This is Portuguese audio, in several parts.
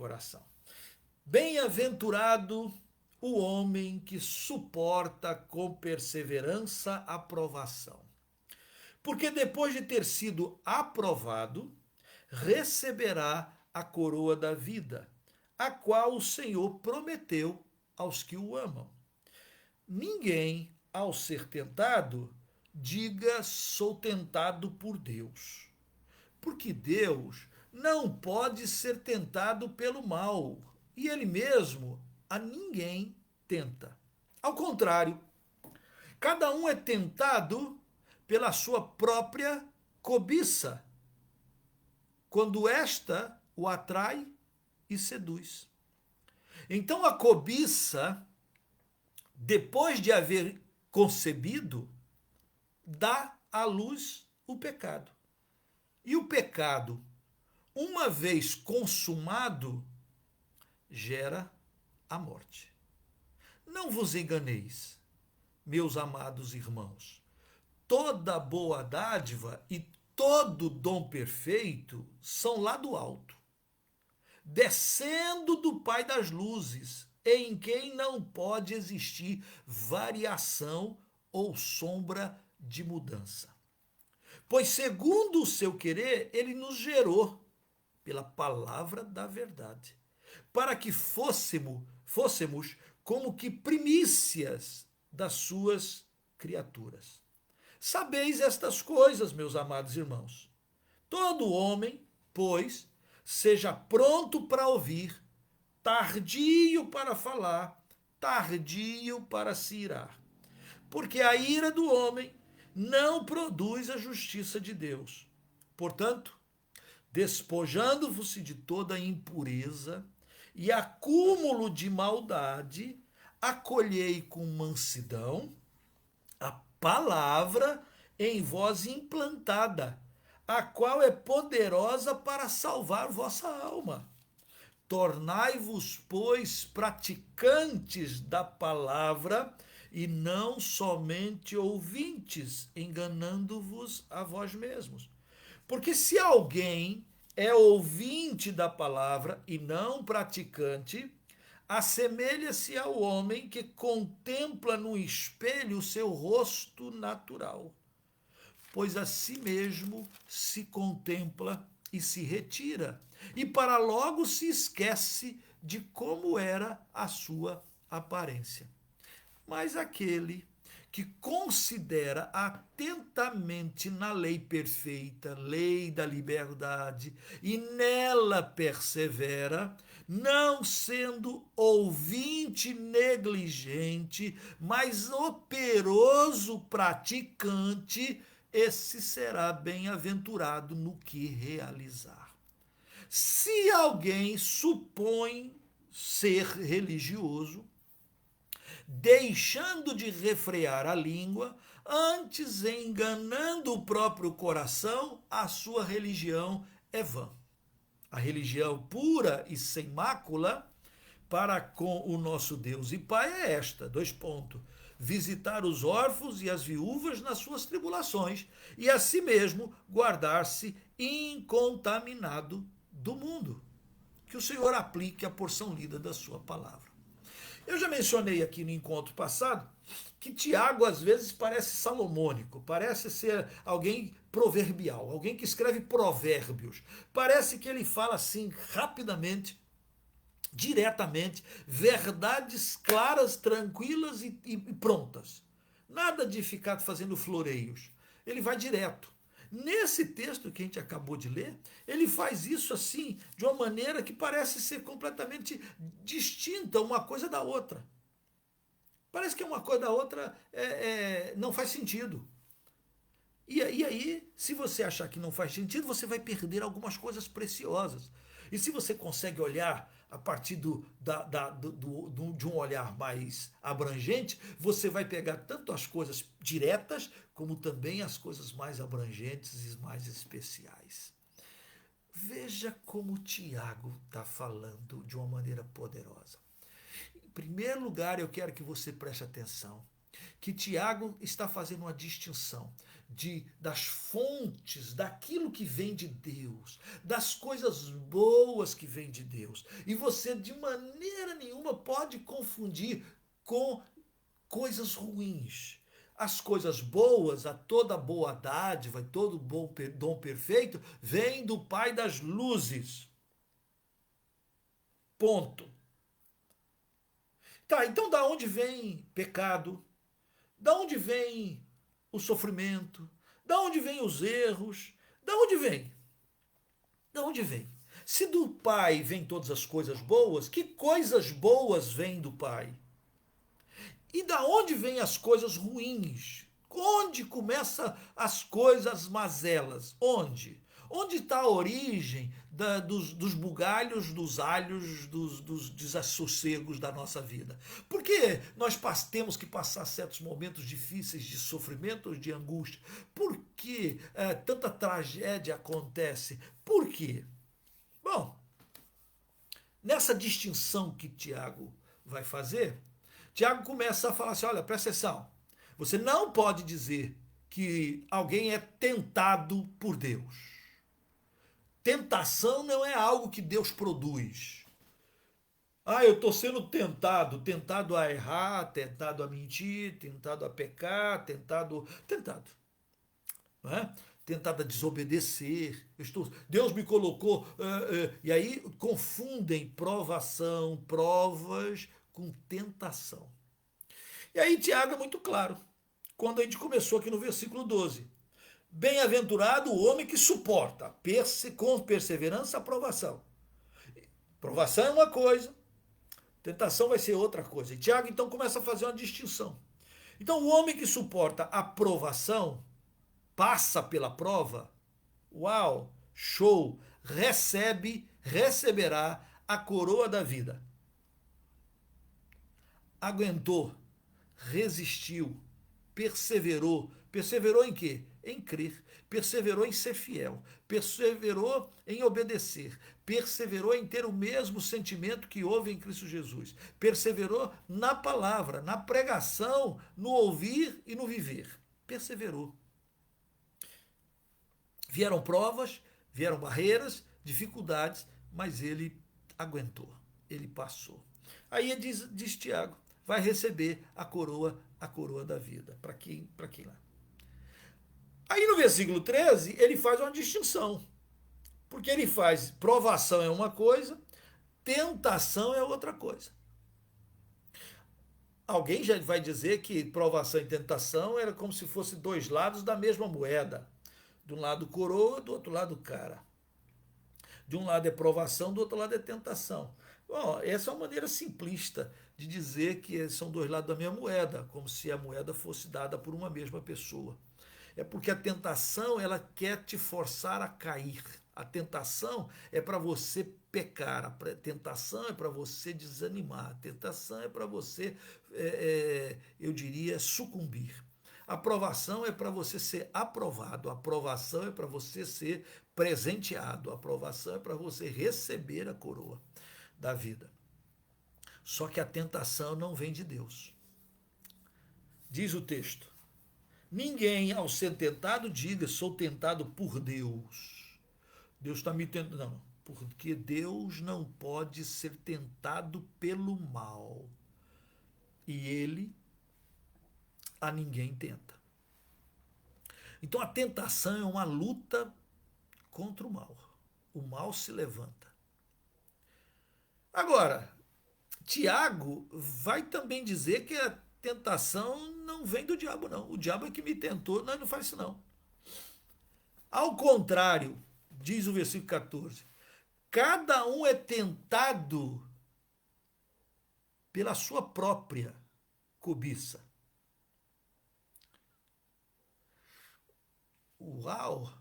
coração. Bem-aventurado o homem que suporta com perseverança a provação, porque depois de ter sido aprovado, receberá a coroa da vida, a qual o Senhor prometeu aos que o amam. Ninguém, ao ser tentado, diga sou tentado por Deus, porque Deus não pode ser tentado pelo mal, e ele mesmo a ninguém tenta. Ao contrário, cada um é tentado pela sua própria cobiça, quando esta o atrai e seduz. Então a cobiça, depois de haver concebido, dá à luz o pecado. E o pecado, uma vez consumado, gera a morte. Não vos enganeis, meus amados irmãos. Toda boa dádiva e todo dom perfeito são lá do alto, descendo do Pai das luzes, em quem não pode existir variação ou sombra de mudança. Pois, segundo o seu querer, ele nos gerou pela palavra da verdade, para que fôssemos como que primícias das suas criaturas. Sabeis estas coisas, meus amados irmãos. Todo homem, pois, seja pronto para ouvir, tardio para falar, tardio para se irar. Porque a ira do homem não produz a justiça de Deus. Portanto, despojando-vos de toda impureza e acúmulo de maldade, acolhei com mansidão a palavra em vós implantada, a qual é poderosa para salvar vossa alma. Tornai-vos, pois, praticantes da palavra e não somente ouvintes, enganando-vos a vós mesmos. Porque se alguém é ouvinte da palavra e não praticante, assemelha-se ao homem que contempla no espelho o seu rosto natural, pois a si mesmo se contempla e se retira, e para logo se esquece de como era a sua aparência. Mas aquele que considera atentamente na lei perfeita, lei da liberdade, e nela persevera, não sendo ouvinte negligente, mas operoso praticante, esse será bem-aventurado no que realizar. Se alguém supõe ser religioso, deixando de refrear a língua, antes enganando o próprio coração, a sua religião é vã. A religião pura e sem mácula para com o nosso Deus e Pai é esta, : visitar os órfãos e as viúvas nas suas tribulações, e a si mesmo guardar-se incontaminado do mundo. Que o Senhor aplique a porção lida da sua palavra. Eu já mencionei aqui no encontro passado que Tiago às vezes parece salomônico, parece ser alguém proverbial, alguém que escreve provérbios. Parece que ele fala assim rapidamente, diretamente, verdades claras, tranquilas e prontas. Nada de ficar fazendo floreios. Ele vai direto. Nesse texto que a gente acabou de ler, ele faz isso assim, de uma maneira que parece ser completamente distinta uma coisa da outra. Parece que uma coisa da outra não faz sentido. E aí, se você achar que não faz sentido, você vai perder algumas coisas preciosas. E se você consegue olhar a partir de um olhar mais abrangente, você vai pegar tanto as coisas diretas, como também as coisas mais abrangentes e mais especiais. Veja como Tiago está falando de uma maneira poderosa. Em primeiro lugar, eu quero que você preste atenção. que Tiago está fazendo uma distinção das fontes, daquilo que vem de Deus, das coisas boas que vêm de Deus. E você, de maneira nenhuma, pode confundir com coisas ruins. As coisas boas, a toda boa dádiva, todo bom dom perfeito, vem do Pai das luzes. Ponto. Tá, então da onde vem pecado? Da onde vem o sofrimento? Da onde vem os erros? Da onde vem? Da onde vem? Se do Pai vêm todas as coisas boas, que coisas boas vêm do Pai? E da onde vêm as coisas ruins? Onde começam as coisas mazelas? Onde? Onde está a origem dos bugalhos, dos alhos, dos desassossegos da nossa vida? Por que nós temos que passar certos momentos difíceis de sofrimento, de angústia? Por que tanta tragédia acontece? Por quê? Bom, nessa distinção que Tiago vai fazer, Tiago começa a falar assim, olha, presta atenção, você não pode dizer que alguém é tentado por Deus. Tentação não é algo que Deus produz. Ah, eu estou sendo tentado a errar, tentado a mentir, tentado a pecar, tentado, não é? Tentado a desobedecer. Deus me colocou, e aí confundem provação, provas com tentação. E aí Tiago é muito claro, quando a gente começou aqui no versículo 12. Bem-aventurado o homem que suporta com perseverança a provação. Provação é uma coisa, tentação vai ser outra coisa. E Tiago então começa a fazer uma distinção. Então o homem que suporta a provação, passa pela prova, uau, show, receberá a coroa da vida. Aguentou, resistiu, perseverou. Perseverou em quê? Em crer. Perseverou em ser fiel. Perseverou em obedecer. Perseverou em ter o mesmo sentimento que houve em Cristo Jesus. Perseverou na palavra, na pregação, no ouvir e no viver. Perseverou. Vieram provas, vieram barreiras, dificuldades, mas ele aguentou, ele passou. Aí diz Tiago, vai receber a coroa da vida. Para quem lá? Aí no versículo 13, ele faz uma distinção. Porque ele faz provação é uma coisa, tentação é outra coisa. Alguém já vai dizer que provação e tentação era como se fossem dois lados da mesma moeda. De um lado coroa, do outro lado cara. De um lado é provação, do outro lado é tentação. Bom, essa é uma maneira simplista de dizer que são dois lados da mesma moeda, como se a moeda fosse dada por uma mesma pessoa. É porque a tentação, ela quer te forçar a cair. A tentação é para você pecar, a tentação é para você desanimar, a tentação é para você, eu diria, sucumbir. A aprovação é para você ser aprovado, a aprovação é para você ser presenteado, a aprovação é para você receber a coroa da vida. Só que a tentação não vem de Deus. Diz o texto, ninguém ao ser tentado diga, sou tentado por Deus. Deus está me tentando. Não, porque Deus não pode ser tentado pelo mal. E ele a ninguém tenta. Então a tentação é uma luta contra o mal. O mal se levanta. Agora, Tiago vai também dizer que a tentação não vem do diabo, não. O diabo é que me tentou, não faz isso não. Ao contrário, diz o versículo 14, cada um é tentado pela sua própria cobiça. Uau!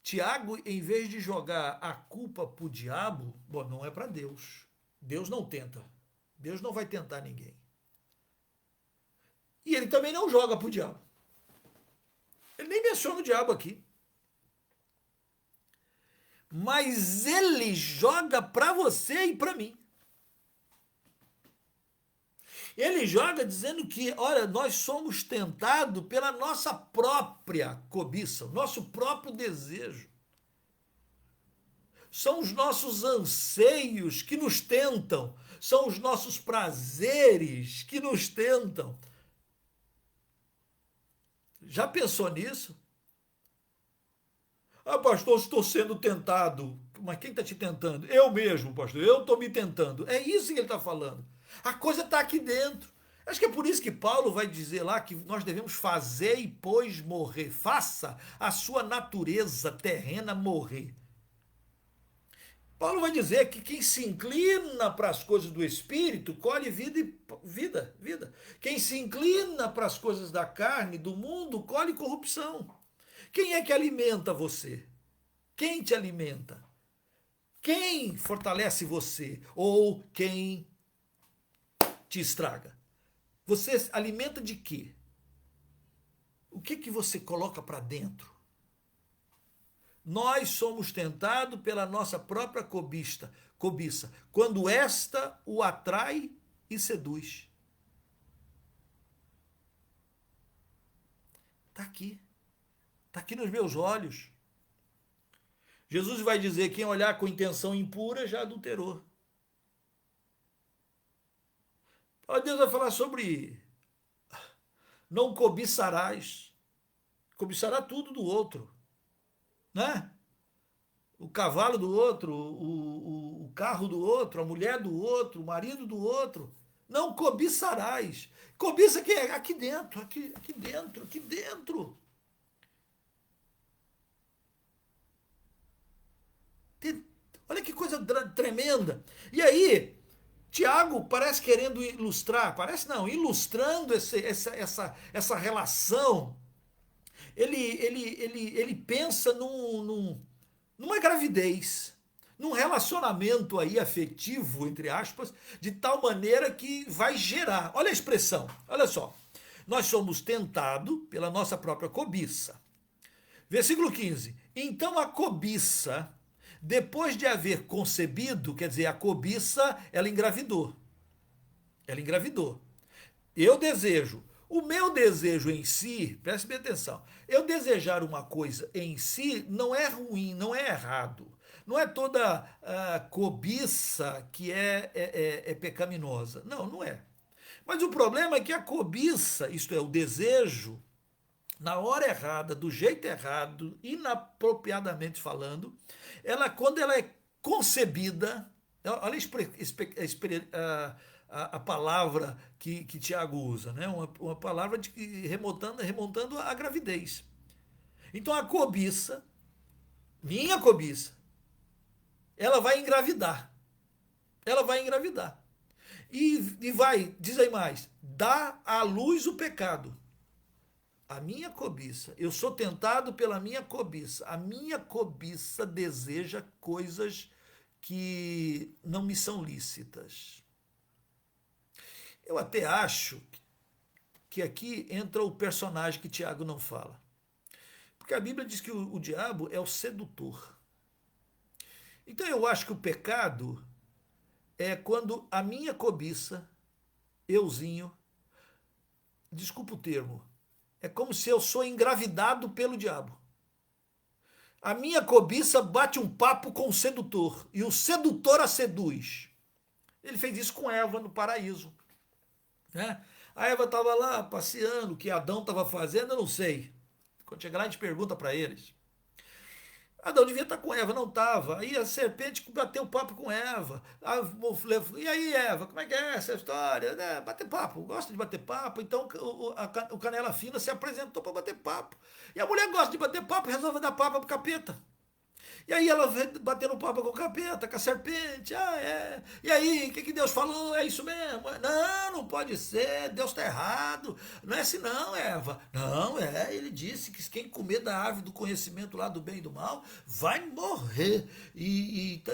Tiago, em vez de jogar a culpa para o diabo, bom, não é para Deus. Deus não tenta. Deus não vai tentar ninguém. E ele também não joga para o diabo. Ele nem menciona o diabo aqui. Mas ele joga para você e para mim. Ele joga dizendo que, olha, nós somos tentados pela nossa própria cobiça, o nosso próprio desejo. São os nossos anseios que nos tentam, são os nossos prazeres que nos tentam. Já pensou nisso? Ah, pastor, estou sendo tentado. Mas quem está te tentando? Eu mesmo, pastor, eu estou me tentando. É isso que ele está falando. A coisa está aqui dentro. Acho que é por isso que Paulo vai dizer lá que nós devemos fazer e pois morrer. Faça a sua natureza terrena morrer. Paulo vai dizer que quem se inclina para as coisas do Espírito colhe vida e vida. Quem se inclina para as coisas da carne, do mundo, colhe corrupção. Quem é que alimenta você? Quem te alimenta? Quem fortalece você? Ou quem te estraga? Você alimenta de quê? O que você coloca para dentro? Nós somos tentados pela nossa própria cobiça, quando esta o atrai e seduz. Está aqui nos meus olhos. Jesus vai dizer: quem olhar com intenção impura já adulterou. Deus vai falar sobre não cobiçarás. Cobiçará tudo do outro, né? O cavalo do outro, o carro do outro, a mulher do outro, o marido do outro. Não cobiçarás. Cobiça que é aqui dentro, aqui dentro, aqui dentro. Olha que coisa tremenda. E aí, Tiago parece querendo ilustrar, parece não, ilustrando essa relação. Ele pensa numa gravidez, num relacionamento aí afetivo, entre aspas, de tal maneira que vai gerar. Olha a expressão, olha só. Nós somos tentados pela nossa própria cobiça. Versículo 15. Então a cobiça, depois de haver concebido, quer dizer, a cobiça, ela engravidou. Ela engravidou. Eu desejo. O meu desejo em si, preste bem atenção, eu desejar uma coisa em si não é ruim, não é errado. Não é toda cobiça que é pecaminosa. Não, não é. Mas o problema é que a cobiça, isto é, o desejo, na hora errada, do jeito errado, inapropriadamente falando, quando ela é concebida, olha a palavra que Tiago usa, né? Uma palavra remontando à gravidez. Então a cobiça, minha cobiça, ela vai engravidar. Ela vai engravidar. E vai, diz aí mais, dá à luz o pecado. A minha cobiça, eu sou tentado pela minha cobiça. A minha cobiça deseja coisas que não me são lícitas. Eu até acho que aqui entra o personagem que Tiago não fala. Porque a Bíblia diz que o diabo é o sedutor. Então eu acho que o pecado é quando a minha cobiça, euzinho, desculpa o termo, é como se eu sou engravidado pelo diabo. A minha cobiça bate um papo com o sedutor, e o sedutor a seduz. Ele fez isso com Eva no paraíso. Né? A Eva estava lá passeando, o que Adão estava fazendo, eu não sei. Quando chegar lá, a gente pergunta para eles. Adão devia estar com Eva, não estava. Aí a serpente bateu papo com Eva. E aí, Eva, como é que é essa história? Bater papo, gosta de bater papo. Então o Canela Fina se apresentou para bater papo. E a mulher gosta de bater papo, resolve dar papo para o capeta. E aí ela vem batendo papo com o capeta, com a serpente. E aí, o que Deus falou? É isso mesmo? Não, não pode ser, Deus está errado. Não é assim não, Eva. Não, ele disse que quem comer da árvore do conhecimento lá do bem e do mal, vai morrer.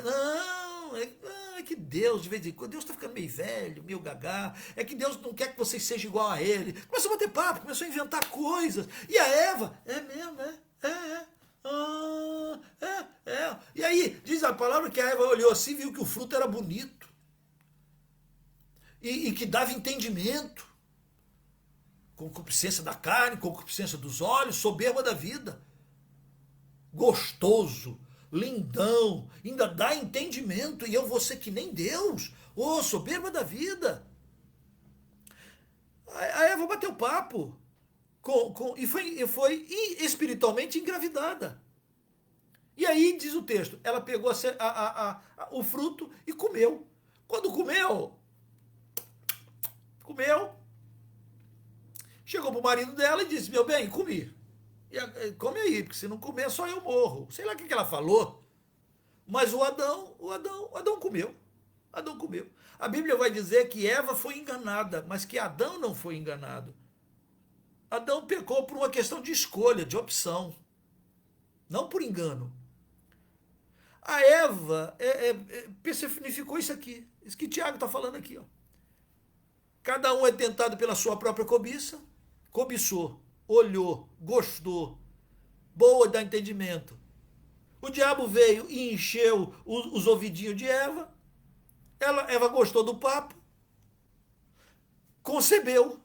Não, é que Deus, de vez em quando, Deus está ficando meio velho, meio gagá. É que Deus não quer que vocês sejam igual a ele. Começou a bater papo, começou a inventar coisas. E a Eva, é mesmo, E aí, diz a palavra que a Eva olhou assim e viu que o fruto era bonito. e que dava entendimento. Concupiscência da carne, concupiscência dos olhos, soberba da vida. Gostoso, lindão, ainda dá entendimento, e eu vou ser que nem Deus. Ô, soberba da vida. A Eva bateu papo e foi espiritualmente engravidada. E aí, diz o texto, ela pegou o fruto e comeu. Quando comeu, chegou pro marido dela e disse, meu bem, comi. Come aí, porque se não comer, só eu morro. Sei lá o que ela falou. Mas o Adão comeu. Adão comeu. A Bíblia vai dizer que Eva foi enganada, mas que Adão não foi enganado. Adão pecou por uma questão de escolha, de opção. Não por engano. A Eva personificou isso aqui. Isso que Tiago está falando aqui. Ó. Cada um é tentado pela sua própria cobiça. Cobiçou, olhou, gostou. Boa, dá entendimento. O diabo veio e encheu os ouvidinhos de Eva. Eva gostou do papo. Concebeu.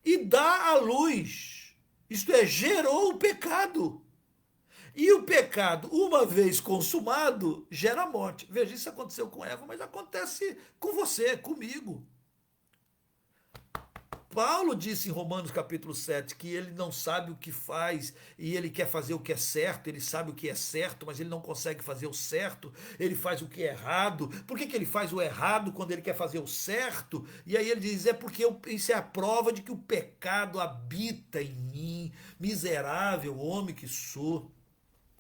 E dá à luz. Isto é, gerou o pecado. E o pecado, uma vez consumado, gera morte. Veja, isso aconteceu com Eva, mas acontece com você, comigo. Paulo disse em Romanos capítulo 7 que ele não sabe o que faz e ele quer fazer o que é certo, ele sabe o que é certo, mas ele não consegue fazer o certo, ele faz o que é errado. Por que ele faz o errado quando ele quer fazer o certo? E aí ele diz, porque isso é a prova de que o pecado habita em mim, miserável homem que sou.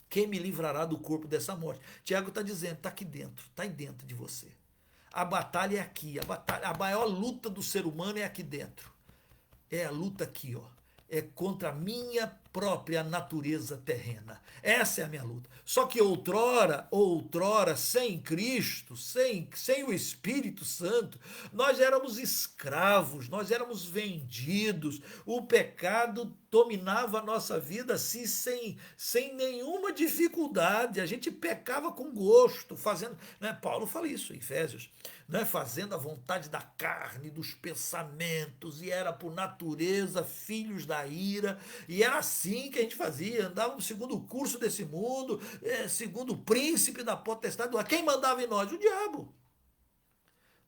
Quem me livrará do corpo dessa morte? Tiago está dizendo, está aqui dentro, está aí dentro de você. A batalha é aqui, a maior luta do ser humano é aqui dentro. É a luta aqui, ó. É contra a minha própria natureza terrena. Essa é a minha luta. Só que outrora, sem Cristo, sem o Espírito Santo, nós éramos escravos, nós éramos vendidos. O pecado dominava a nossa vida assim, sem nenhuma dificuldade. A gente pecava com gosto, fazendo. Né? Paulo fala isso em Efésios. Né? Fazendo a vontade da carne, dos pensamentos, e era por natureza filhos da ira, e era assim que a gente fazia, andávamos segundo o curso desse mundo, segundo o príncipe da potestade do ar. Quem mandava em nós? O diabo.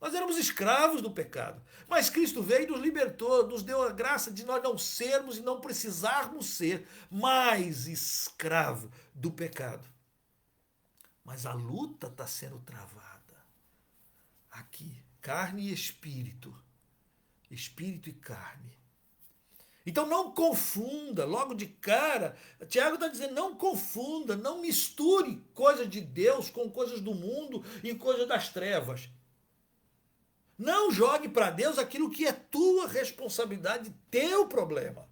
Nós éramos escravos do pecado, mas Cristo veio e nos libertou, nos deu a graça de nós não sermos e não precisarmos ser mais escravo do pecado. Mas a luta está sendo travada. Aqui, carne e espírito e carne. Então não confunda, logo de cara, Tiago está dizendo, não confunda, não misture coisas de Deus com coisas do mundo e coisas das trevas. Não jogue para Deus aquilo que é tua responsabilidade, teu problema.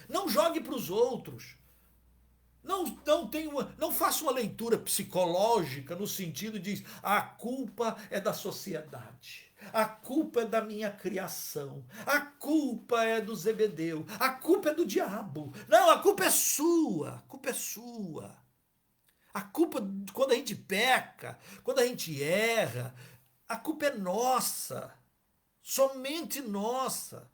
Não jogue para os outros. Não faça uma leitura psicológica no sentido de a culpa é da sociedade, a culpa é da minha criação, a culpa é do Zebedeu, a culpa é do diabo. Não, a culpa é sua, a culpa é sua. A culpa, quando a gente peca, quando a gente erra, a culpa é nossa, somente nossa.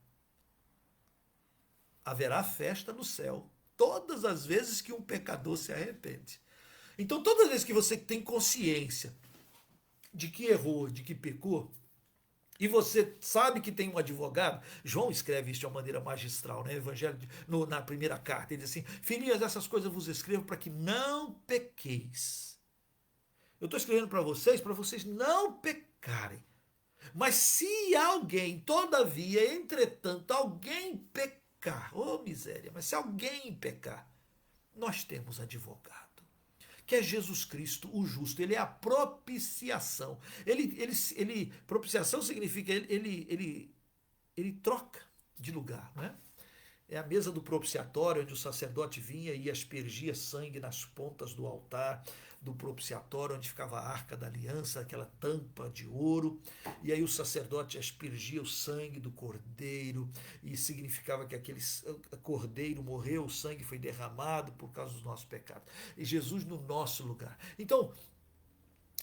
Haverá festa no céu todas as vezes que um pecador se arrepende. Então, todas as vezes que você tem consciência de que errou, de que pecou, e você sabe que tem um advogado, João escreve isso de uma maneira magistral, né? Evangelho na primeira carta, ele diz assim, filhinhas, essas coisas vos escrevo para que não pequeis. Eu estou escrevendo para vocês não pecarem. Mas se alguém, todavia, entretanto, alguém pecar, oh miséria, mas se alguém pecar, nós temos advogado, que é Jesus Cristo, o justo. Ele é a propiciação. Propiciação significa ele troca de lugar, né? É a mesa do propiciatório, onde o sacerdote vinha e aspergia sangue nas pontas do altar do propiciatório, onde ficava a arca da aliança, aquela tampa de ouro, e aí o sacerdote aspergia o sangue do cordeiro, e significava que aquele cordeiro morreu, o sangue foi derramado por causa dos nossos pecados. E Jesus no nosso lugar. Então,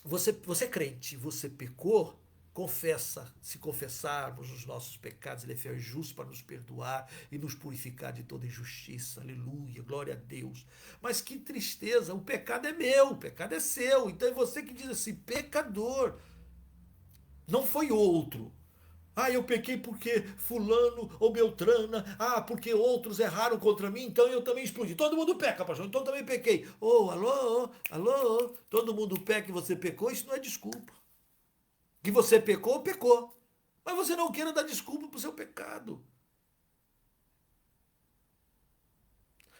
você é crente, você pecou, confessa, se confessarmos os nossos pecados, ele é fiel e justo para nos perdoar e nos purificar de toda injustiça, aleluia, glória a Deus. Mas que tristeza, o pecado é meu, o pecado é seu, então é você que diz assim, pecador, não foi outro. Ah, eu pequei porque fulano ou Beltrana, porque outros erraram contra mim, então eu também explodi. Todo mundo peca, pastor, então eu também pequei. Alô, alô, todo mundo peca e você pecou, isso não é desculpa. Que você pecou, pecou. Mas você não queira dar desculpa para o seu pecado.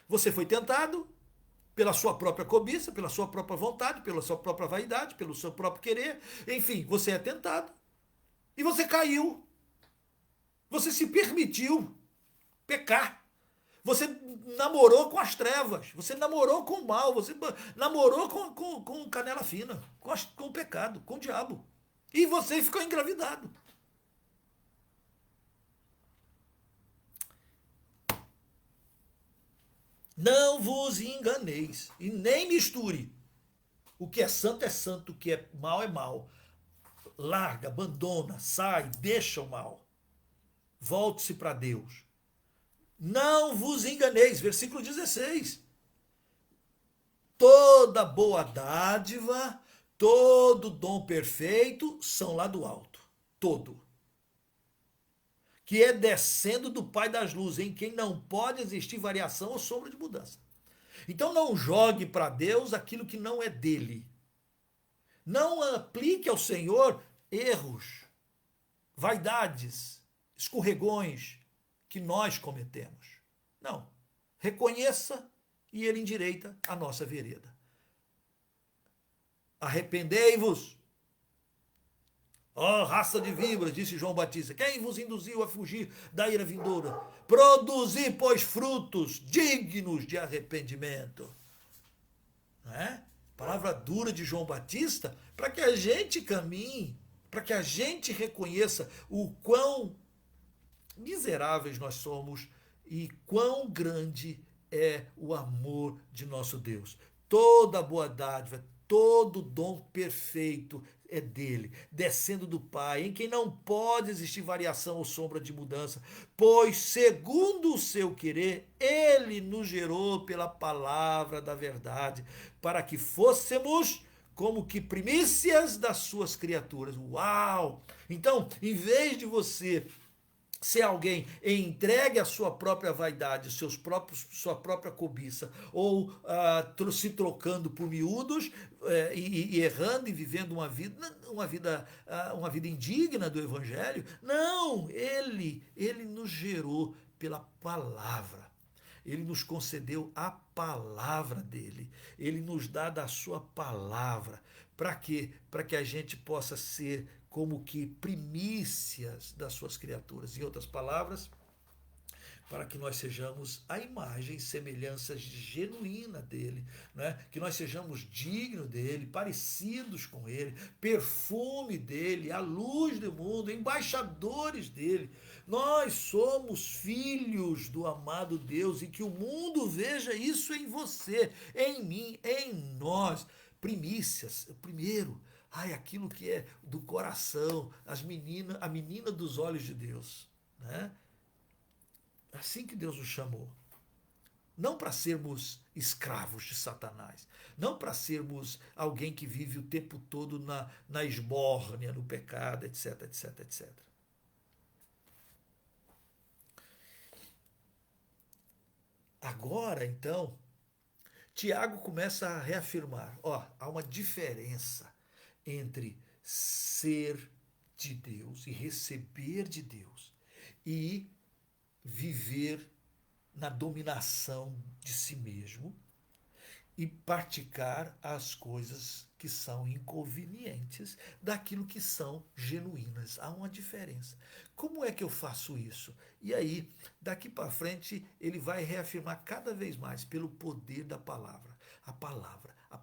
Você foi tentado pela sua própria cobiça, pela sua própria vontade, pela sua própria vaidade, pelo seu próprio querer. Enfim, você é tentado. E você caiu. Você se permitiu pecar. Você namorou com as trevas. Você namorou com o mal. Você namorou com canela fina. Com o pecado, com o diabo. E você ficou engravidado. Não vos enganeis e nem misture. O que é santo, o que é mal. Larga, abandona, sai, deixa o mal. Volte-se para Deus. Não vos enganeis, versículo 16. Toda boa dádiva, todo dom perfeito são lá do alto. Todo. Que é descendo do Pai das luzes, em quem não pode existir variação ou sombra de mudança. Então não jogue para Deus aquilo que não é dele. Não aplique ao Senhor erros, vaidades, escorregões que nós cometemos. Não. Reconheça e ele endireita a nossa vereda. Arrependei-vos, ó raça de víboras, disse João Batista, quem vos induziu a fugir da ira vindoura? Produzi, pois, frutos dignos de arrependimento. Não é? Palavra dura de João Batista, para que a gente caminhe, para que a gente reconheça o quão miseráveis nós somos e quão grande é o amor de nosso Deus. Toda boa dádiva, todo dom perfeito é dele, descendo do Pai, em quem não pode existir variação ou sombra de mudança, pois, segundo o seu querer, ele nos gerou pela palavra da verdade, para que fôssemos como que primícias das suas criaturas. Uau! Então, em vez de você ser alguém entregue à sua própria vaidade, sua própria cobiça, ou se trocando por miúdos, e errando e vivendo uma vida indigna do Evangelho. Não, ele nos gerou pela palavra. Ele nos concedeu a palavra dele. Ele nos dá da sua palavra. Para quê? Para que a gente possa ser como que primícias das suas criaturas. Em outras palavras, para que nós sejamos a imagem e semelhança genuína dele, né? Que nós sejamos dignos dele, parecidos com ele, perfume dele, a luz do mundo, embaixadores dele. Nós somos filhos do amado Deus e que o mundo veja isso em você, em mim, em nós. Primícias, primeiro, aquilo que é do coração, a menina dos olhos de Deus, né? Assim que Deus nos chamou. Não para sermos escravos de Satanás. Não para sermos alguém que vive o tempo todo na esbórnia, no pecado, etc, etc, etc. Agora, então, Tiago começa a reafirmar. Há uma diferença entre ser de Deus e receber de Deus e viver na dominação de si mesmo e praticar as coisas que são inconvenientes daquilo que são genuínas. Há uma diferença. Como é que eu faço isso? E aí, daqui para frente, ele vai reafirmar cada vez mais pelo poder da palavra. A palavra, a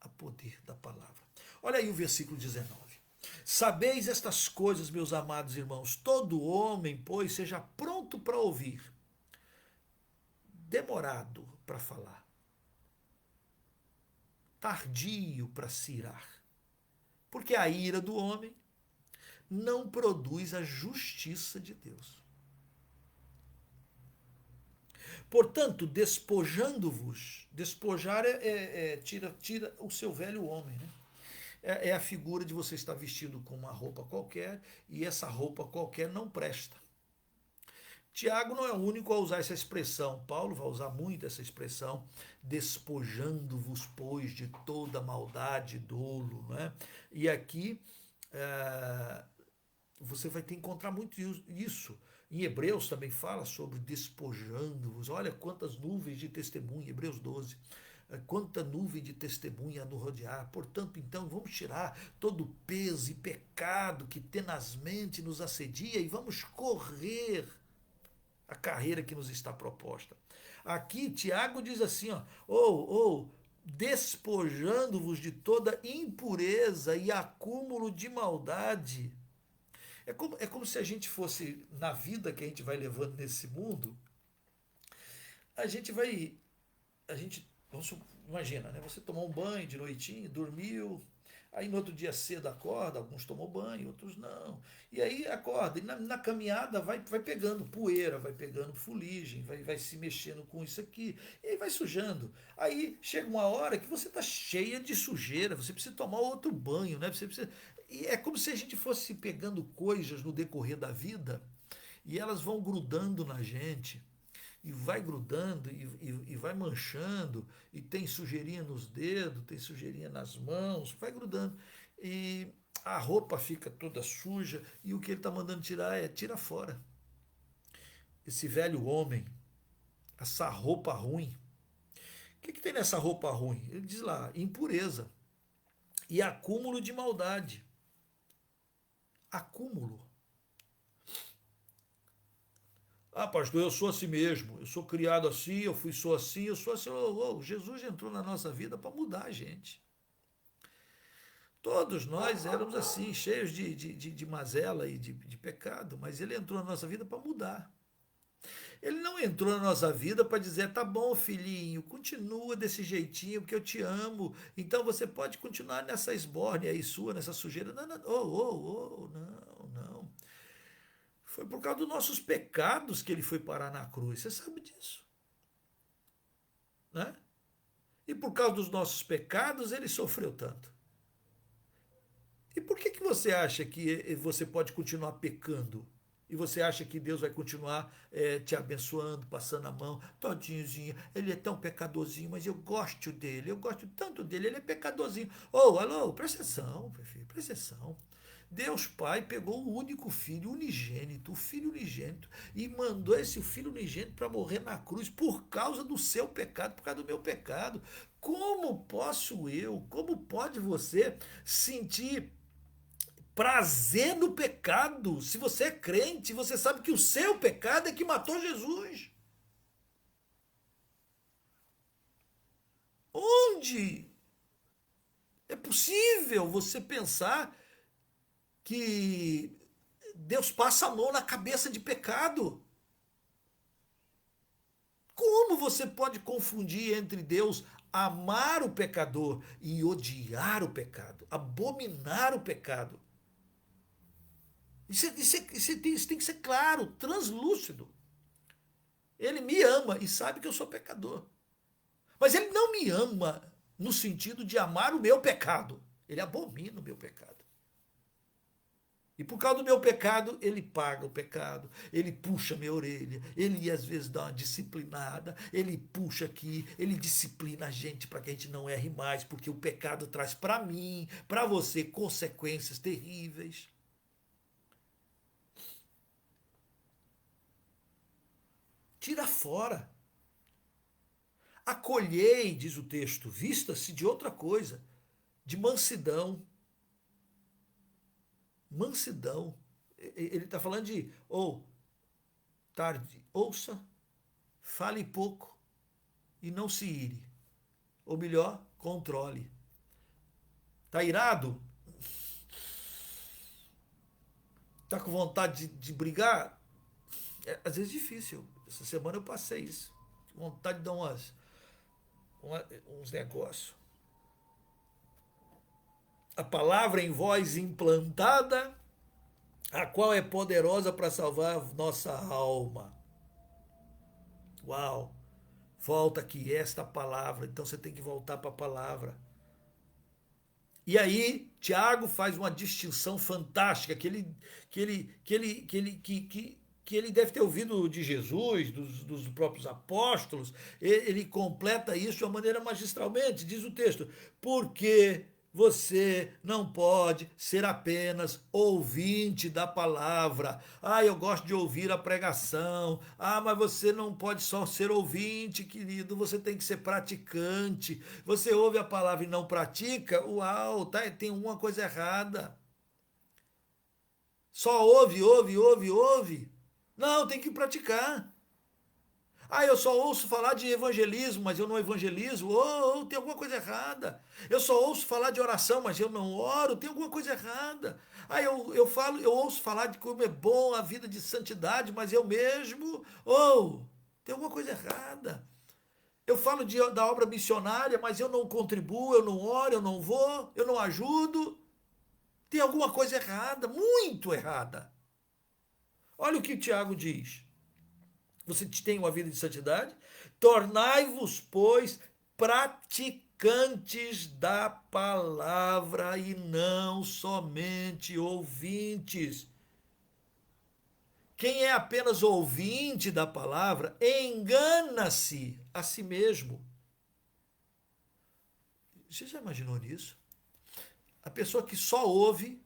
poder da palavra. Olha aí o versículo 19. Sabeis estas coisas, meus amados irmãos, todo homem, pois, seja pronto para ouvir, demorado para falar, tardio para se irar, Porque a ira do homem não produz a justiça de Deus. Portanto, despojando-vos, despojar tira o seu velho homem, né? É a figura de você estar vestido com uma roupa qualquer e essa roupa qualquer não presta. Tiago não é o único a usar essa expressão. Paulo vai usar muito essa expressão, despojando-vos, pois, de toda maldade e dolo. Né? E aqui você vai ter que encontrar muito isso. Em Hebreus também fala sobre despojando-vos. Olha quantas nuvens de testemunha, Hebreus 12. Quanta nuvem de testemunha no rodear. Portanto, então, vamos tirar todo o peso e pecado que tenazmente nos assedia e vamos correr a carreira que nos está proposta. Aqui, Tiago diz assim, despojando-vos de toda impureza e acúmulo de maldade. É como se a gente fosse, na vida que a gente vai levando nesse mundo, a gente vai. Imagina, né? Você tomou um banho de noitinho, dormiu, aí no outro dia cedo acorda, alguns tomam banho, outros não. E aí acorda, e na caminhada vai pegando poeira, vai pegando fuligem, vai se mexendo com isso aqui, e aí vai sujando. Aí chega uma hora que você está cheia de sujeira, você precisa tomar outro banho, né? Você precisa. E é como se a gente fosse pegando coisas no decorrer da vida e elas vão grudando na gente e vai grudando e vai manchando e tem sujeirinha nos dedos, tem sujeirinha nas mãos, vai grudando e a roupa fica toda suja e o que ele está mandando tirar é tira fora. Esse velho homem, essa roupa ruim. O que tem nessa roupa ruim? Ele diz lá, impureza e acúmulo de maldade. Acúmulo. Ah, pastor, eu sou assim mesmo, eu sou criado assim, sou assim, eu sou assim. Jesus entrou na nossa vida para mudar a gente. Todos nós éramos assim, cheios de mazela e de pecado, mas ele entrou na nossa vida para mudar. Ele não entrou na nossa vida para dizer, tá bom, filhinho, continua desse jeitinho, porque eu te amo, então você pode continuar nessa esbórnia aí sua, nessa sujeira. Não, não, não. Foi por causa dos nossos pecados que ele foi parar na cruz. Você sabe disso. Né? E por causa dos nossos pecados ele sofreu tanto. E por que você acha que você pode continuar pecando? E você acha que Deus vai continuar te abençoando, passando a mão, todinhozinho, ele é tão pecadorzinho, mas eu gosto dele, eu gosto tanto dele, ele é pecadorzinho. Alô, presta atenção, meu filho, presta atenção. Deus Pai pegou o único filho unigênito, o filho unigênito, e mandou esse filho unigênito para morrer na cruz por causa do seu pecado, por causa do meu pecado. Como posso eu, como pode você sentir prazer no pecado? Se você é crente, você sabe que o seu pecado é que matou Jesus. Onde é possível você pensar que Deus passa a mão na cabeça de pecado? Como você pode confundir entre Deus amar o pecador e odiar o pecado, abominar o pecado? Isso tem que ser claro, translúcido. Ele me ama e sabe que eu sou pecador. Mas ele não me ama no sentido de amar o meu pecado. Ele abomina o meu pecado. E por causa do meu pecado, ele paga o pecado, ele puxa minha orelha, ele às vezes dá uma disciplinada, ele puxa aqui, ele disciplina a gente para que a gente não erre mais, porque o pecado traz para mim, para você, consequências terríveis. Tira fora. Acolhei, diz o texto, vista-se de outra coisa, de mansidão. Mansidão. Ele está falando de, tarde, ouça, fale pouco e não se ire. Ou melhor, controle. Está irado? Está com vontade de brigar? Às vezes é difícil. Essa semana eu passei isso. Vontade de dar uns negócios. a palavra em vós implantada, a qual é poderosa para salvar nossa alma. Uau! Volta aqui, esta palavra. Então você tem que voltar para a palavra. E aí, Tiago faz uma distinção fantástica que ele deve ter ouvido de Jesus, dos próprios apóstolos. Ele completa isso de uma maneira magistralmente. Diz o texto: porque você não pode ser apenas ouvinte da palavra. Ah, eu gosto de ouvir a pregação. Ah, mas você não pode só ser ouvinte, querido. Você tem que ser praticante. Você ouve a palavra e não pratica? Uau, tá, tem uma coisa errada. Só ouve. Não, tem que praticar. Ah, eu só ouço falar de evangelismo, mas eu não evangelizo. Tem alguma coisa errada. Eu só ouço falar de oração, mas eu não oro. Tem alguma coisa errada. Ah, eu ouço falar de como é bom a vida de santidade, mas eu mesmo, tem alguma coisa errada. Eu falo da obra missionária, mas eu não contribuo, eu não oro, eu não vou, eu não ajudo. Tem alguma coisa errada, muito errada. Olha o que o Tiago diz. Você tem uma vida de santidade? Tornai-vos, pois, praticantes da palavra e não somente ouvintes. Quem é apenas ouvinte da palavra engana-se a si mesmo. Você já imaginou nisso? A pessoa que só ouve.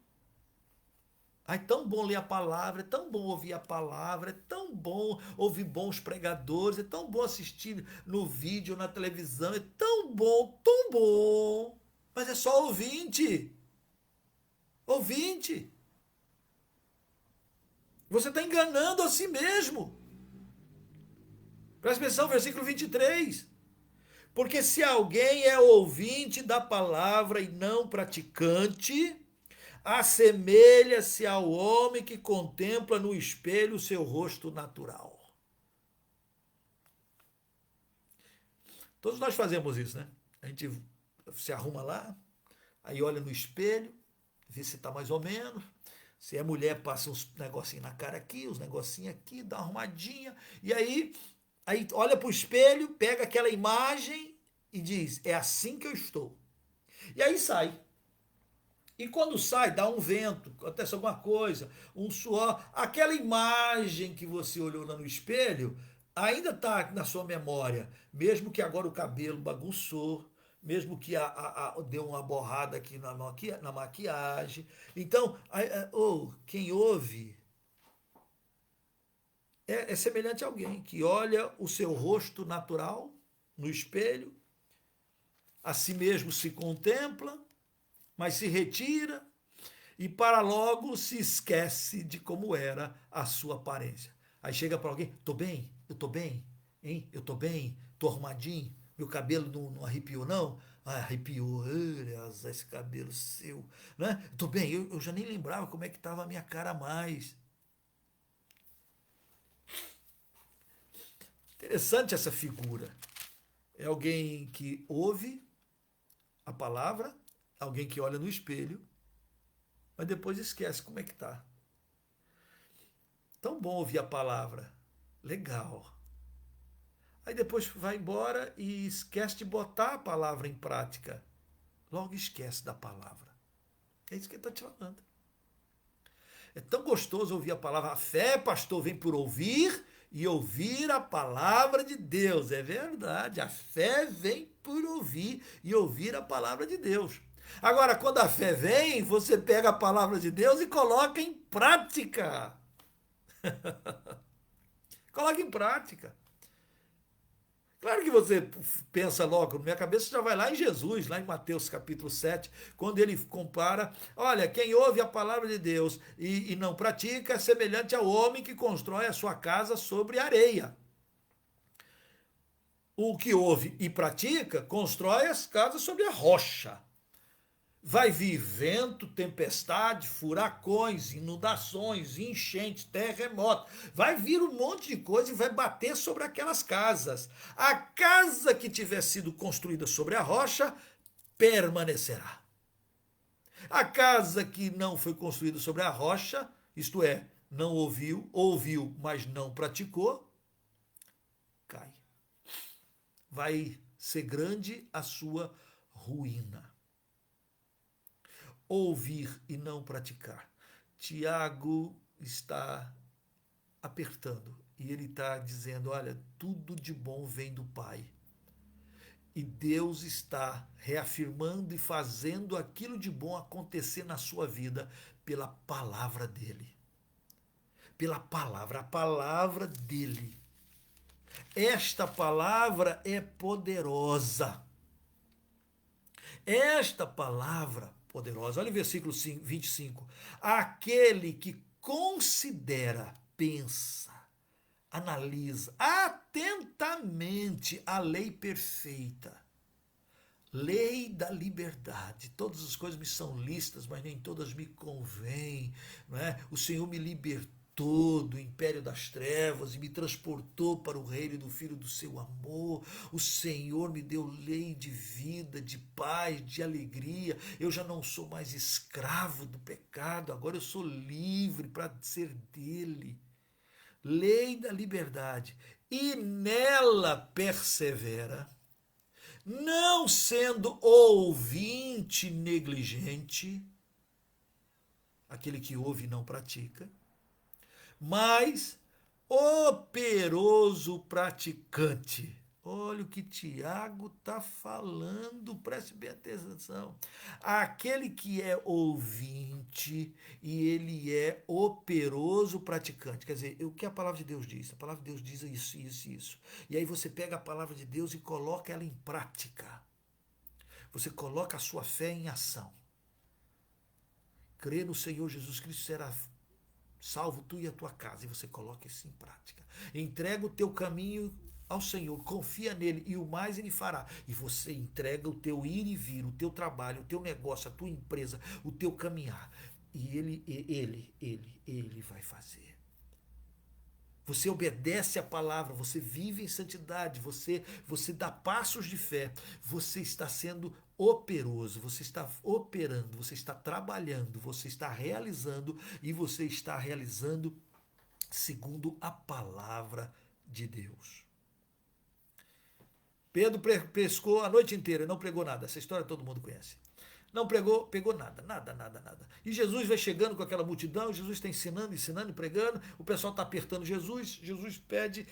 É tão bom ler a palavra, é tão bom ouvir a palavra, é tão bom ouvir bons pregadores, é tão bom assistir no vídeo, na televisão, é tão bom, mas é só ouvinte. Ouvinte. Você está enganando a si mesmo. Presta atenção, versículo 23. Porque se alguém é ouvinte da palavra e não praticante, assemelha-se ao homem que contempla no espelho o seu rosto natural. Todos nós fazemos isso, né? A gente se arruma lá, aí olha no espelho, vê se está mais ou menos. Se é mulher, passa uns negocinhos na cara aqui, uns negocinhos aqui, dá uma arrumadinha. E aí olha para o espelho, pega aquela imagem e diz: é assim que eu estou. E aí sai. E quando sai, dá um vento, acontece alguma coisa, um suor. Aquela imagem que você olhou lá no espelho ainda está na sua memória, mesmo que agora o cabelo bagunçou, mesmo que deu uma borrada aqui na maquiagem. Então, quem ouve é semelhante a alguém que olha o seu rosto natural no espelho, a si mesmo se contempla, mas se retira e para logo se esquece de como era a sua aparência. Aí chega para alguém: eu tô bem, hein? Eu tô bem, tô arrumadinho, meu cabelo não arrepiou não? Ah, arrepiou, esse cabelo seu, né? Eu tô bem, eu já nem lembrava como é que estava a minha cara mais. Interessante essa figura. É alguém que ouve a palavra, alguém que olha no espelho, mas depois esquece como é que está. Tão bom ouvir a palavra. Legal. Aí depois vai embora e esquece de botar a palavra em prática. Logo esquece da palavra. É isso que ele está te falando. É tão gostoso ouvir a palavra. A fé, pastor, vem por ouvir e ouvir a palavra de Deus. É verdade. A fé vem por ouvir e ouvir a palavra de Deus. Agora, quando a fé vem, você pega a palavra de Deus e coloca em prática. Coloca em prática. Claro que você pensa logo, na minha cabeça já vai lá em Jesus, lá em Mateus capítulo 7, quando ele compara: olha, quem ouve a palavra de Deus e não pratica é semelhante ao homem que constrói a sua casa sobre areia. O que ouve e pratica constrói as casas sobre a rocha. Vai vir vento, tempestade, furacões, inundações, enchentes, terremotos. Vai vir um monte de coisa e vai bater sobre aquelas casas. A casa que tiver sido construída sobre a rocha permanecerá. A casa que não foi construída sobre a rocha, isto é, não ouviu, mas não praticou, cai. Vai ser grande a sua ruína. Ouvir e não praticar. Tiago está apertando e ele está dizendo: olha, tudo de bom vem do Pai. E Deus está reafirmando e fazendo aquilo de bom acontecer na sua vida pela palavra dele. Pela palavra, a palavra dele. Esta palavra é poderosa. Esta palavra poderosa, olha o versículo 25. Aquele que considera, pensa, analisa atentamente a lei perfeita, lei da liberdade. Todas as coisas me são lícitas, mas nem todas me convêm. Não é? O Senhor me libertou do império das trevas e me transportou para o reino do Filho do seu amor. O Senhor me deu lei de vida, de paz, de alegria. Eu já não sou mais escravo do pecado, agora eu sou livre para ser dele. Lei da liberdade. E nela persevera, não sendo ouvinte negligente, aquele que ouve e não pratica, mas operoso praticante. Olha o que Tiago está falando, preste bem atenção. Aquele que é ouvinte e ele é operoso praticante. Quer dizer, o que a palavra de Deus diz? A palavra de Deus diz isso, isso, isso. E aí você pega a palavra de Deus e coloca ela em prática. Você coloca a sua fé em ação. Crê no Senhor Jesus Cristo, será salvo tu e a tua casa. E você coloca isso em prática. Entrega o teu caminho ao Senhor, confia nele e o mais ele fará. E você entrega o teu ir e vir, o teu trabalho, o teu negócio, a tua empresa, o teu caminhar. E ele vai fazer. Você obedece a palavra, você vive em santidade, você dá passos de fé, você está sendo operoso, você está operando, você está trabalhando, você está realizando e você está realizando segundo a palavra de Deus. Pedro pescou a noite inteira, não pregou nada. Essa história todo mundo conhece. Não pegou nada. E Jesus vai chegando com aquela multidão, Jesus está ensinando e pregando, o pessoal está apertando Jesus pede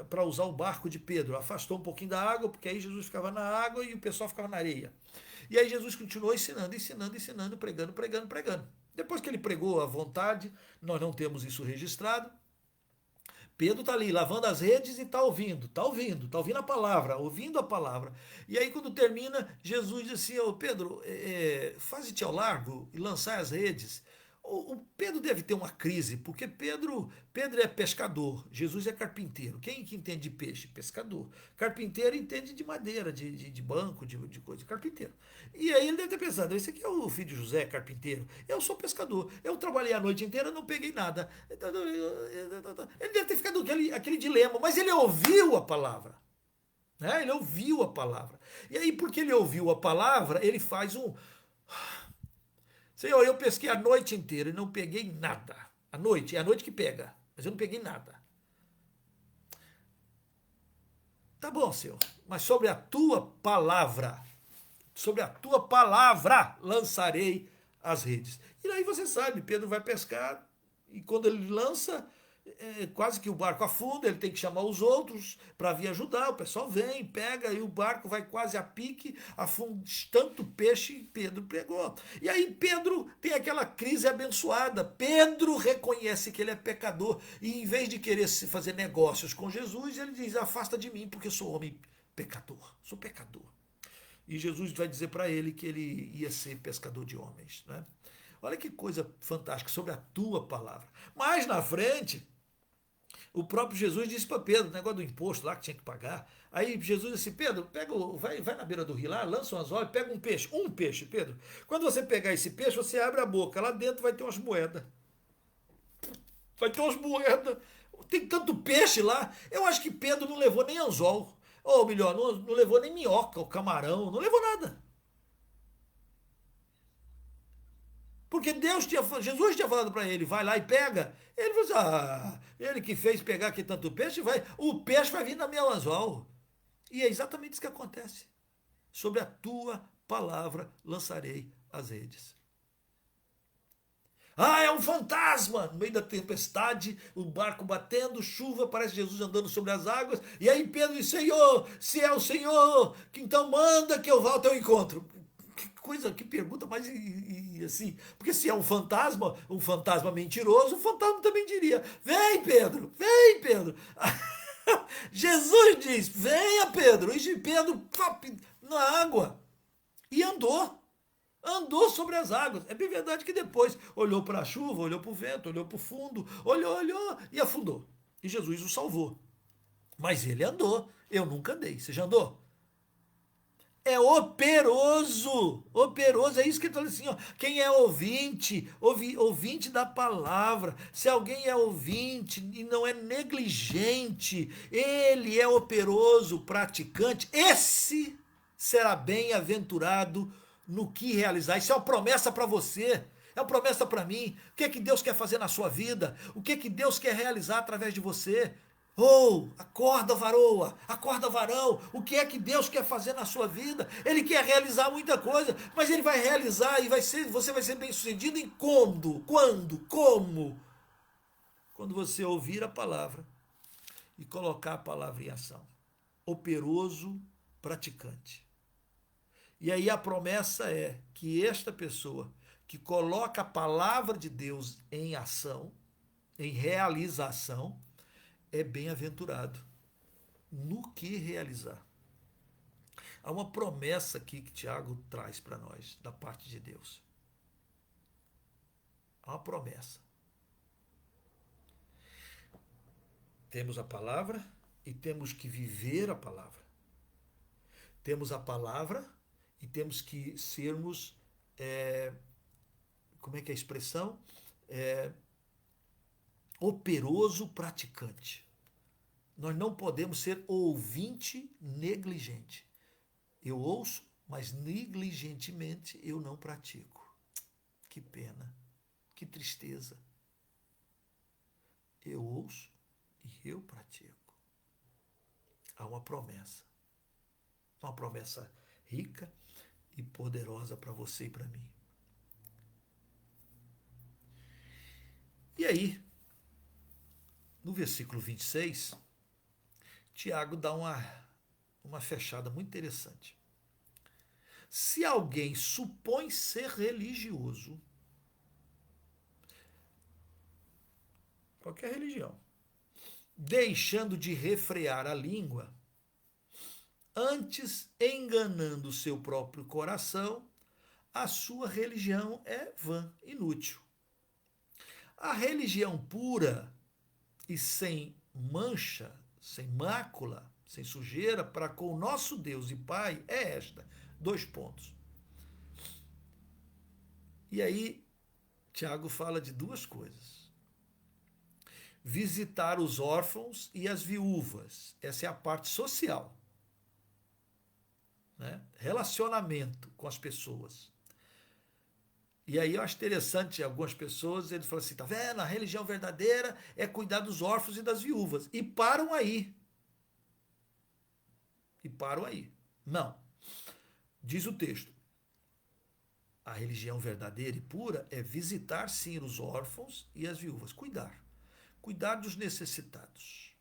para usar o barco de Pedro, afastou um pouquinho da água, porque aí Jesus ficava na água e o pessoal ficava na areia. E aí Jesus continuou ensinando, pregando. Depois que ele pregou à vontade, nós não temos isso registrado, Pedro está ali lavando as redes e está ouvindo a palavra, ouvindo a palavra. E aí quando termina, Jesus diz assim: ô Pedro, faze-te ao largo e lançai as redes. O Pedro deve ter uma crise, porque Pedro é pescador, Jesus é carpinteiro. Quem que entende de peixe? Pescador. Carpinteiro entende de madeira, de banco, de coisa, carpinteiro. E aí ele deve ter pensado: esse aqui é o filho de José, carpinteiro. Eu sou pescador, eu trabalhei a noite inteira, não peguei nada. Ele deve ter ficado aquele dilema, mas ele ouviu a palavra. Ele ouviu a palavra. E aí, porque ele ouviu a palavra, ele faz um... Senhor, eu pesquei a noite inteira e não peguei nada. É a noite que pega, mas eu não peguei nada. Tá bom, Senhor, mas sobre a tua palavra lançarei as redes. E aí você sabe, Pedro vai pescar e quando ele lança, quase que o barco afunda, ele tem que chamar os outros para vir ajudar, o pessoal vem, pega, e o barco vai quase a pique, afunda tanto peixe, Pedro pegou. E aí Pedro tem aquela crise abençoada, Pedro reconhece que ele é pecador, e em vez de querer se fazer negócios com Jesus, ele diz: afasta de mim, porque sou homem pecador, sou pecador. E Jesus vai dizer para ele que ele ia ser pescador de homens, né? Olha que coisa fantástica, sobre a tua palavra. Mais na frente, o próprio Jesus disse para Pedro, o negócio do imposto lá que tinha que pagar. Aí Jesus disse: Pedro, vai na beira do rio lá, lança umas olhas, pega um peixe, Pedro. Quando você pegar esse peixe, você abre a boca, lá dentro vai ter umas moedas. Tem tanto peixe lá. Eu acho que Pedro não levou nem anzol. Ou melhor, não levou nem minhoca, ou camarão, não levou nada. porque Jesus tinha falado para ele, vai lá e pega. Ele falou assim, ele que fez pegar aqui tanto peixe, o peixe vai vir na minha anzol. E é exatamente isso que acontece. Sobre a tua palavra lançarei as redes. É um fantasma! No meio da tempestade, o barco batendo, chuva, parece Jesus andando sobre as águas. E aí Pedro diz, Senhor, se é o Senhor, que então manda que eu vá ao teu encontro. Que coisa, que pergunta mais assim. Porque se é um fantasma mentiroso, o fantasma também diria, vem Pedro, vem Pedro. Jesus diz, venha Pedro. E Pedro, na água. E andou sobre as águas. É bem verdade que depois olhou para a chuva, olhou para o vento, olhou para o fundo, olhou e afundou. E Jesus o salvou. Mas ele andou. Eu nunca andei. Você já andou? É operoso, é isso que ele está assim, ó. Quem é ouvinte da palavra, se alguém é ouvinte e não é negligente, ele é operoso, praticante, esse será bem-aventurado no que realizar. Isso é uma promessa para você, é uma promessa para mim. O que é que Deus quer fazer na sua vida? O que é que Deus quer realizar através de você? Acorda, varoa, acorda, varão. O que é que Deus quer fazer na sua vida? Ele quer realizar muita coisa, mas ele vai realizar e você vai ser bem-sucedido em quando, como? Quando você ouvir a palavra e colocar a palavra em ação. Operoso, praticante. E aí a promessa é que esta pessoa que coloca a palavra de Deus em ação, em realização, é bem-aventurado no que realizar. Há uma promessa aqui que Tiago traz para nós, da parte de Deus. Há uma promessa. Temos a palavra e temos que viver a palavra. Temos a palavra e temos que sermos, como é que é a expressão? Operoso praticante. Nós não podemos ser ouvinte negligente. Eu ouço, mas negligentemente eu não pratico. Que pena, que tristeza. Eu ouço e eu pratico. Há uma promessa rica e poderosa para você e para mim. E aí, no versículo 26, Tiago dá uma fechada muito interessante. Se alguém supõe ser religioso, qualquer religião, deixando de refrear a língua, antes enganando o seu próprio coração, a sua religião é vã, inútil. A religião pura e sem mancha, sem mácula, sem sujeira, para com o nosso Deus e Pai é esta. 2 pontos. E aí, Tiago fala de 2 coisas. Visitar os órfãos e as viúvas. Essa é a parte social. Né? Relacionamento com as pessoas. E aí eu acho interessante, algumas pessoas, eles falam assim, tá vendo? A religião verdadeira é cuidar dos órfãos e das viúvas. E param aí. Não. Diz o texto. A religião verdadeira e pura é visitar, sim, os órfãos e as viúvas. Cuidar dos necessitados.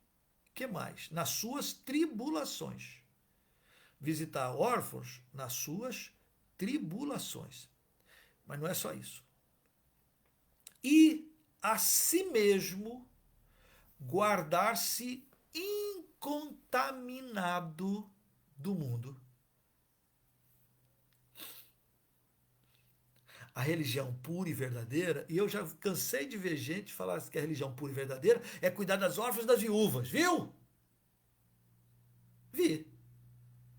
O que mais? Nas suas tribulações. Visitar órfãos nas suas tribulações. Mas não é só isso. E, a si mesmo, guardar-se incontaminado do mundo. A religião pura e verdadeira, e eu já cansei de ver gente falar que a religião pura e verdadeira é cuidar das órfãs e das viúvas. Viu? Vi.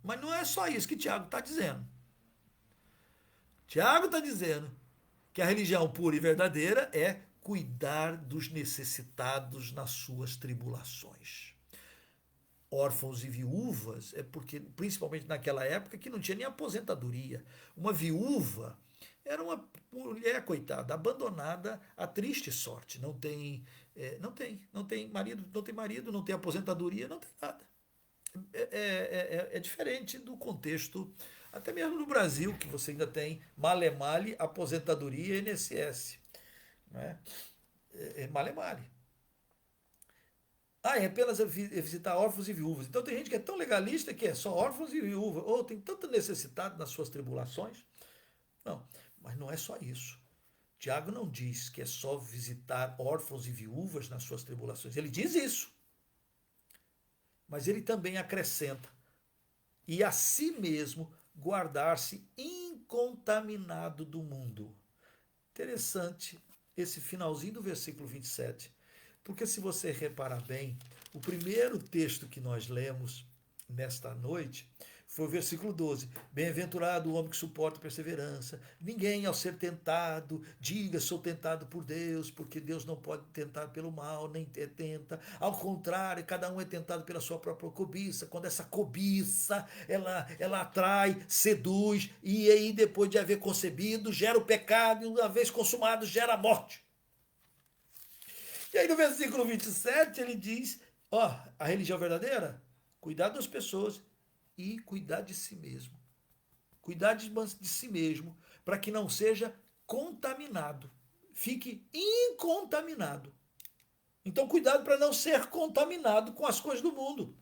Mas não é só isso que Tiago está dizendo. Tiago está dizendo que a religião pura e verdadeira é cuidar dos necessitados nas suas tribulações. Órfãos e viúvas, é porque, principalmente naquela época, que não tinha nem aposentadoria. Uma viúva Era uma mulher, coitada, abandonada à triste sorte. Não tem marido, não tem aposentadoria, não tem nada. É diferente do contexto, até mesmo no Brasil, que você ainda tem male male, aposentadoria e INSS. Né? Male male. É apenas visitar órfãos e viúvas. Então tem gente que é tão legalista que é só órfãos e viúvas. Ou tem tanto necessitado nas suas tribulações. Não, mas não é só isso. Tiago não diz que é só visitar órfãos e viúvas nas suas tribulações. Ele diz isso. Mas ele também acrescenta: e a si mesmo guardar-se incontaminado do mundo. Interessante esse finalzinho do versículo 27. Porque se você reparar bem, o primeiro texto que nós lemos nesta noite foi o versículo 12. Bem-aventurado o homem que suporta a perseverança. Ninguém, ao ser tentado, diga: sou tentado por Deus, porque Deus não pode tentar pelo mal, nem tenta. Ao contrário, cada um é tentado pela sua própria cobiça. Quando essa cobiça, ela atrai, seduz, e aí depois de haver concebido, gera o pecado, e uma vez consumado, gera a morte. E aí no versículo 27 ele diz, a religião verdadeira, cuidar das pessoas e cuidar de si mesmo. Cuidar de si mesmo, para que não seja contaminado. Fique incontaminado. Então cuidado para não ser contaminado com as coisas do mundo.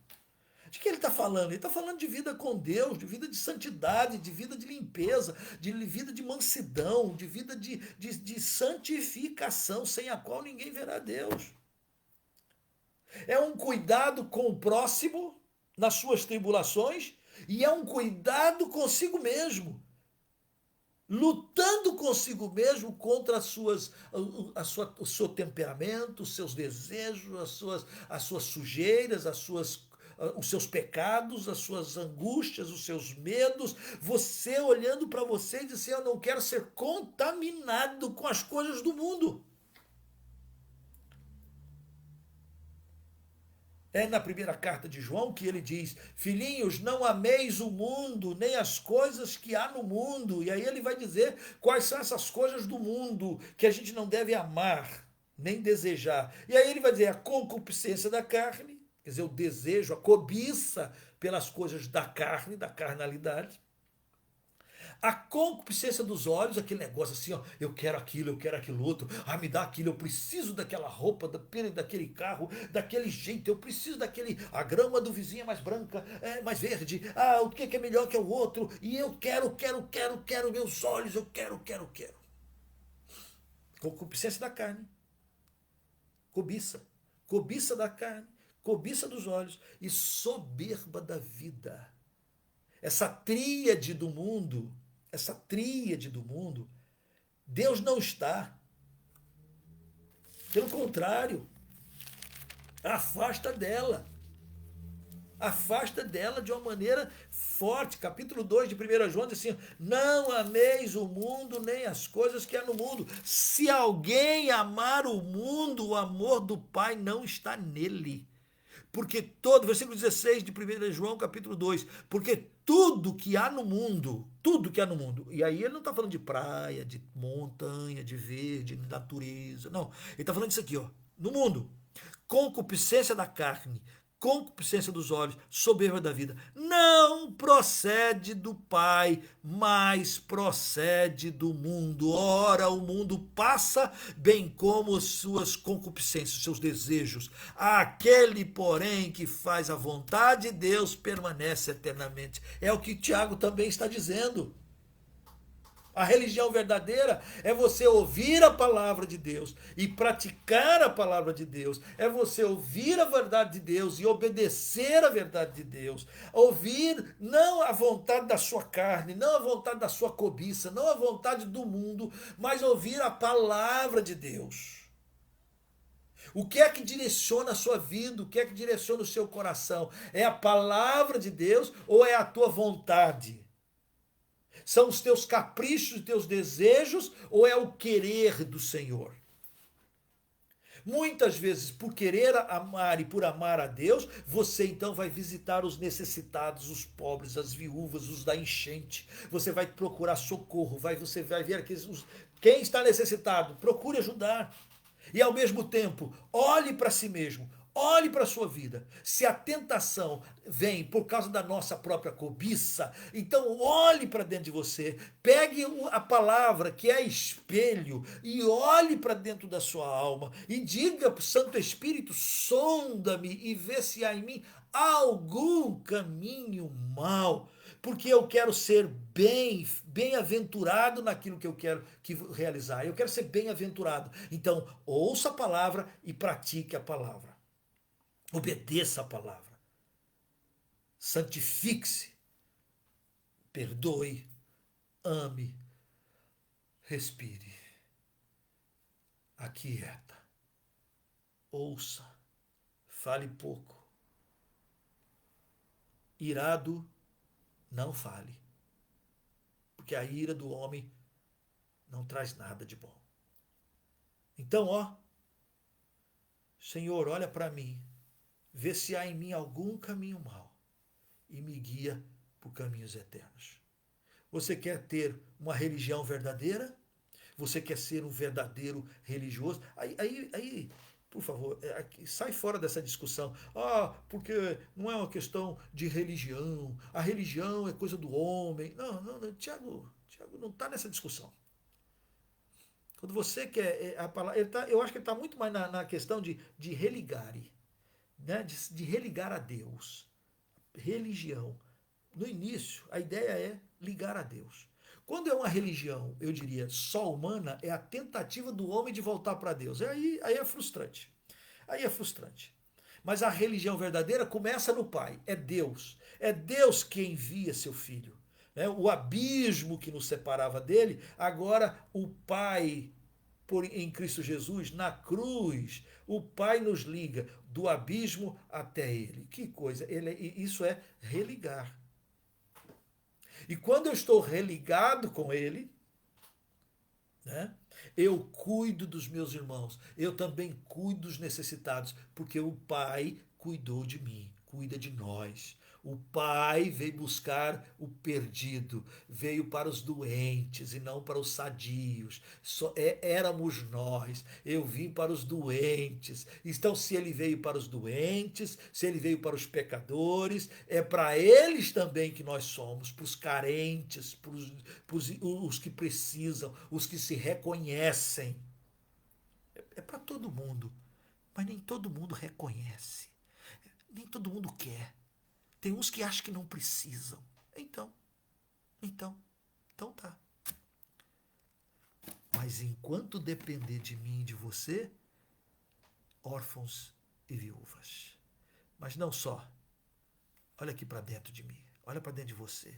De que ele está falando? Ele está falando de vida com Deus, de vida de santidade, de vida de limpeza, de vida de mansidão, de vida de santificação, sem a qual ninguém verá Deus. É um cuidado com o próximo nas suas tribulações e é um cuidado consigo mesmo, lutando consigo mesmo contra o seu temperamento, os seus desejos, as suas sujeiras, os seus pecados, as suas angústias, os seus medos, você olhando para você e dizendo assim: eu não quero ser contaminado com as coisas do mundo. É na primeira carta de João que ele diz: filhinhos, não ameis o mundo, nem as coisas que há no mundo. E aí ele vai dizer quais são essas coisas do mundo que a gente não deve amar, nem desejar. E aí ele vai dizer: a concupiscência da carne, quer dizer, o desejo, a cobiça pelas coisas da carne, da carnalidade. A concupiscência dos olhos, aquele negócio assim, eu quero aquilo outro, me dá aquilo, eu preciso daquela roupa, daquele carro, daquele jeito, eu preciso a grama do vizinho é mais branca, é mais verde, o que é melhor que o outro, e eu quero, meus olhos, eu quero. Concupiscência da carne, cobiça da carne, cobiça dos olhos e soberba da vida. Essa tríade do mundo, Deus não está. Pelo contrário, afasta dela. Afasta dela de uma maneira forte. Capítulo 2 de 1 João diz assim: não ameis o mundo nem as coisas que há no mundo. Se alguém amar o mundo, o amor do Pai não está nele. Porque versículo 16 de 1 João, capítulo 2, porque tudo que há no mundo, e aí ele não está falando de praia, de montanha, de verde, de natureza, não, ele está falando disso aqui, no mundo, concupiscência da carne, concupiscência dos olhos, soberba da vida, não procede do Pai, mas procede do mundo. Ora, o mundo passa, bem como as suas concupiscências, os seus desejos. Aquele, porém, que faz a vontade de Deus permanece eternamente. É o que Tiago também está dizendo. A religião verdadeira é você ouvir a palavra de Deus e praticar a palavra de Deus. É você ouvir a verdade de Deus e obedecer a verdade de Deus. Ouvir não a vontade da sua carne, não a vontade da sua cobiça, não a vontade do mundo, mas ouvir a palavra de Deus. O que é que direciona a sua vida? O que é que direciona o seu coração? É a palavra de Deus ou é a tua vontade? São os teus caprichos, os teus desejos ou é o querer do Senhor? Muitas vezes, por querer amar e por amar a Deus, você então vai visitar os necessitados, os pobres, as viúvas, os da enchente. Você vai procurar socorro, você vai ver quem está necessitado, procure ajudar. E ao mesmo tempo, olhe para si mesmo, olhe para a sua vida. Se a tentação vem por causa da nossa própria cobiça, então olhe para dentro de você, pegue a palavra que é espelho e olhe para dentro da sua alma e diga para o Santo Espírito: sonda-me e vê se há em mim algum caminho mau, porque eu quero ser bem-aventurado naquilo que eu quero realizar. Eu quero ser bem-aventurado. Então, ouça a palavra e pratique a palavra. Obedeça a palavra. Santifique-se. Perdoe. Ame. Respire. Aquieta. Ouça. Fale pouco. Irado, não fale. Porque a ira do homem não traz nada de bom. Então, Senhor, olha para mim, vê se há em mim algum caminho mau e me guia por caminhos eternos. Você quer ter uma religião verdadeira? Você quer ser um verdadeiro religioso? Aí, por favor, sai fora dessa discussão. Porque não é uma questão de religião. A religião é coisa do homem. Não, Tiago não está nessa discussão. Quando você quer a palavra, eu acho que ele está muito mais na questão de religare, né? de religar a Deus. Religião. No início, a ideia é ligar a Deus. Quando é uma religião, eu diria, só humana, é a tentativa do homem de voltar para Deus. Aí é frustrante. Aí é frustrante. Mas a religião verdadeira começa no Pai. É Deus. É Deus que envia seu Filho. O abismo que nos separava dele, agora o Pai, em Cristo Jesus, na cruz, o Pai nos liga do abismo até ele. Que coisa! Isso é religar. E quando eu estou religado com ele, né, eu cuido dos meus irmãos, eu também cuido dos necessitados, porque o Pai cuidou de mim, cuida de nós. O Pai veio buscar o perdido, veio para os doentes e não para os sadios. Éramos nós, eu vim para os doentes. Então, se ele veio para os doentes, se ele veio para os pecadores, é para eles também que nós somos, para os carentes, para os que precisam, os que se reconhecem. É para todo mundo, mas nem todo mundo reconhece, nem todo mundo quer. Tem uns que acham que não precisam. Então tá. Mas enquanto depender de mim e de você, órfãos e viúvas. Mas não só. Olha aqui para dentro de mim. Olha para dentro de você.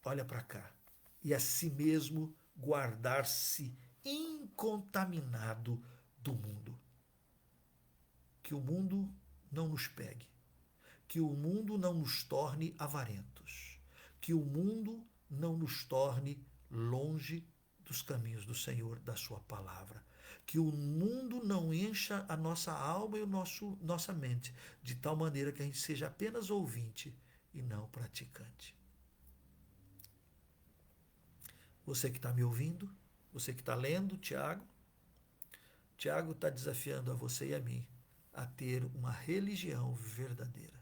Olha para cá. E a si mesmo guardar-se incontaminado do mundo. Que o mundo não nos pegue. Que o mundo não nos torne avarentos, que o mundo não nos torne longe dos caminhos do Senhor, da sua palavra, que o mundo não encha a nossa alma e nossa mente, de tal maneira que a gente seja apenas ouvinte e não praticante. Você que está me ouvindo, você que está lendo, Tiago está desafiando a você e a mim a ter uma religião verdadeira.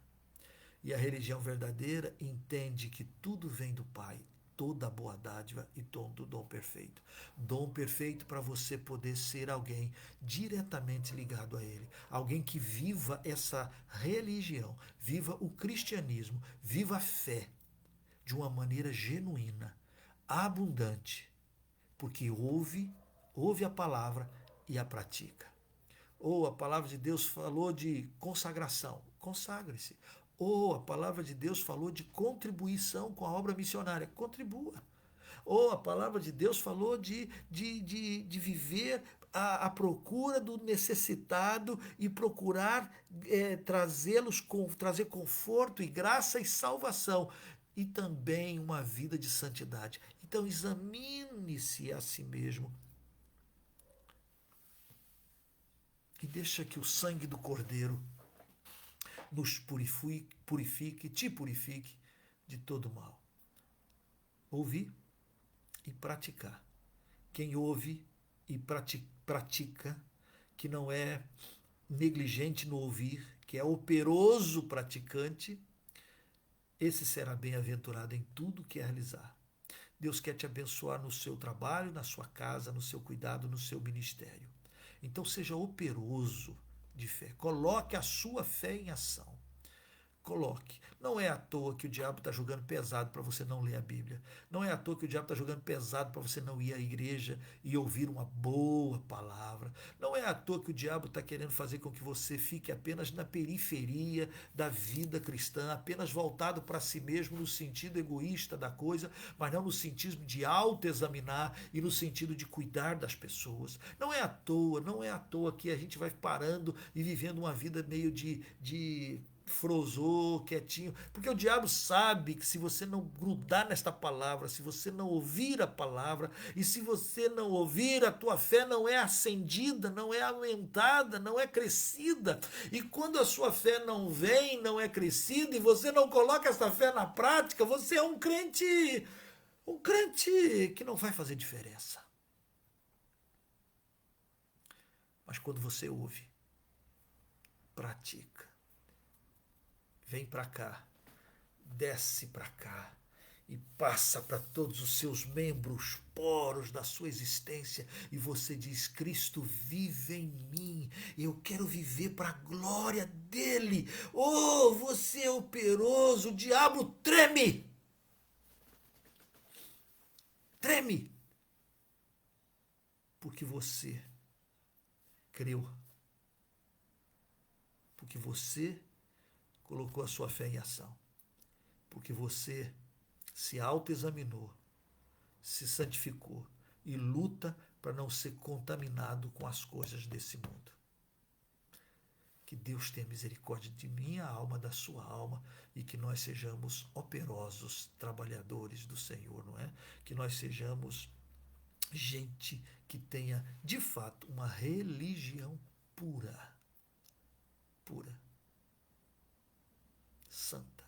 E a religião verdadeira entende que tudo vem do Pai, toda boa dádiva e todo dom perfeito. Dom perfeito para você poder ser alguém diretamente ligado a Ele. Alguém que viva essa religião, viva o cristianismo, viva a fé de uma maneira genuína, abundante, porque ouve a palavra e a pratica. Ou a palavra de Deus falou de consagração, consagre-se. Ou a palavra de Deus falou de contribuição com a obra missionária, contribua. Ou a palavra de Deus falou de viver à procura do necessitado e procurar trazer conforto e graça e salvação. E também uma vida de santidade. Então examine-se a si mesmo. e deixa que o sangue do Cordeiro nos purifique, te purifique de todo mal. Ouvir e praticar. Quem ouve e pratica, que não é negligente no ouvir, que é operoso praticante, esse será bem-aventurado em tudo que realizar. Deus quer te abençoar no seu trabalho, na sua casa, no seu cuidado, no seu ministério. Então seja operoso de fé. Coloque a sua fé em ação. Coloque. Não é à toa que o diabo está jogando pesado para você não ler a Bíblia. Não é à toa que o diabo está jogando pesado para você não ir à igreja e ouvir uma boa palavra. Não é à toa que o diabo está querendo fazer com que você fique apenas na periferia da vida cristã, apenas voltado para si mesmo no sentido egoísta da coisa, mas não no sentido de autoexaminar e no sentido de cuidar das pessoas. Não é à toa que a gente vai parando e vivendo uma vida meio de frozou, quietinho, porque o diabo sabe que se você não grudar nesta palavra, se você não ouvir a palavra, e se você não ouvir, a tua fé não é acendida, não é aumentada, não é crescida, e quando a sua fé não vem, não é crescida, e você não coloca essa fé na prática, você é um crente que não vai fazer diferença. Mas quando você ouve, pratica, vem para cá, desce para cá e passa para todos os seus membros, poros da sua existência, e você diz: Cristo vive em mim, eu quero viver para a glória dele. Oh, você é operoso, o diabo treme. Treme. Porque você creu. Porque você colocou a sua fé em ação. Porque você se autoexaminou, se santificou e luta para não ser contaminado com as coisas desse mundo. Que Deus tenha misericórdia de minha alma, da sua alma, e que nós sejamos operosos, trabalhadores do Senhor, não é? Que nós sejamos gente que tenha, de fato, uma religião pura. Pura. Santa.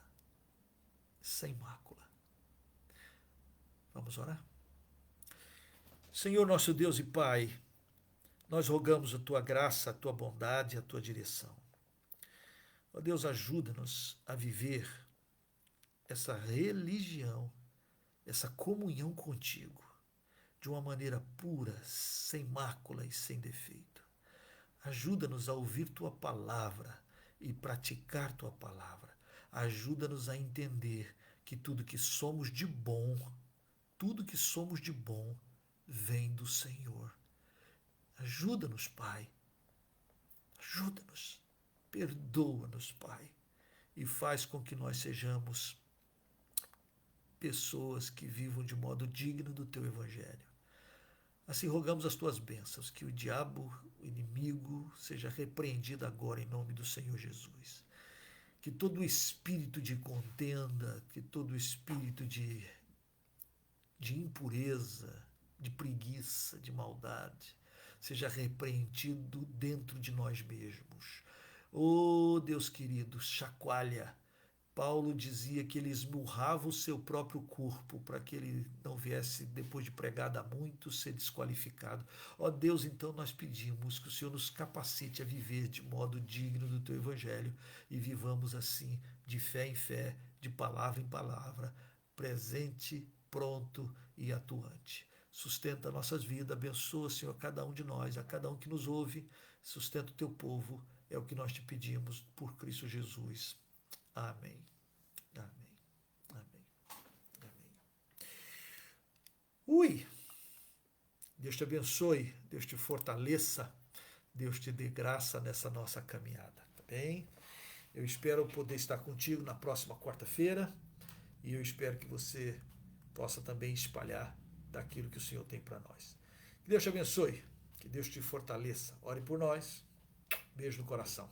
Sem mácula. Vamos orar? Senhor nosso Deus e Pai, nós rogamos a Tua graça, a Tua bondade, a Tua direção. Ó Deus, ajuda-nos a viver essa religião, essa comunhão contigo, de uma maneira pura, sem mácula e sem defeito. Ajuda-nos a ouvir Tua palavra e praticar Tua palavra. Ajuda-nos a entender que tudo que somos de bom, vem do Senhor. Ajuda-nos, Pai. Ajuda-nos. Perdoa-nos, Pai. E faz com que nós sejamos pessoas que vivam de modo digno do Teu Evangelho. Assim rogamos as Tuas bênçãos, que o diabo, o inimigo, seja repreendido agora em nome do Senhor Jesus. Que todo espírito de contenda, que todo espírito de impureza, de preguiça, de maldade, seja repreendido dentro de nós mesmos. Oh, Deus querido, chacoalha. Paulo dizia que ele esmurrava o seu próprio corpo para que ele não viesse, depois de pregado a muitos, ser desqualificado. Ó Deus, então nós pedimos que o Senhor nos capacite a viver de modo digno do Teu Evangelho e vivamos assim, de fé em fé, de palavra em palavra, presente, pronto e atuante. Sustenta nossas vidas, abençoa, Senhor, cada um de nós, a cada um que nos ouve, sustenta o Teu povo, é o que nós te pedimos por Cristo Jesus. Amém. Amém. Amém. Amém. Ui! Deus te abençoe, Deus te fortaleça, Deus te dê graça nessa nossa caminhada, tá bem? Eu espero poder estar contigo na próxima quarta-feira e eu espero que você possa também espalhar daquilo que o Senhor tem para nós. Que Deus te abençoe, que Deus te fortaleça. Ore por nós. Beijo no coração.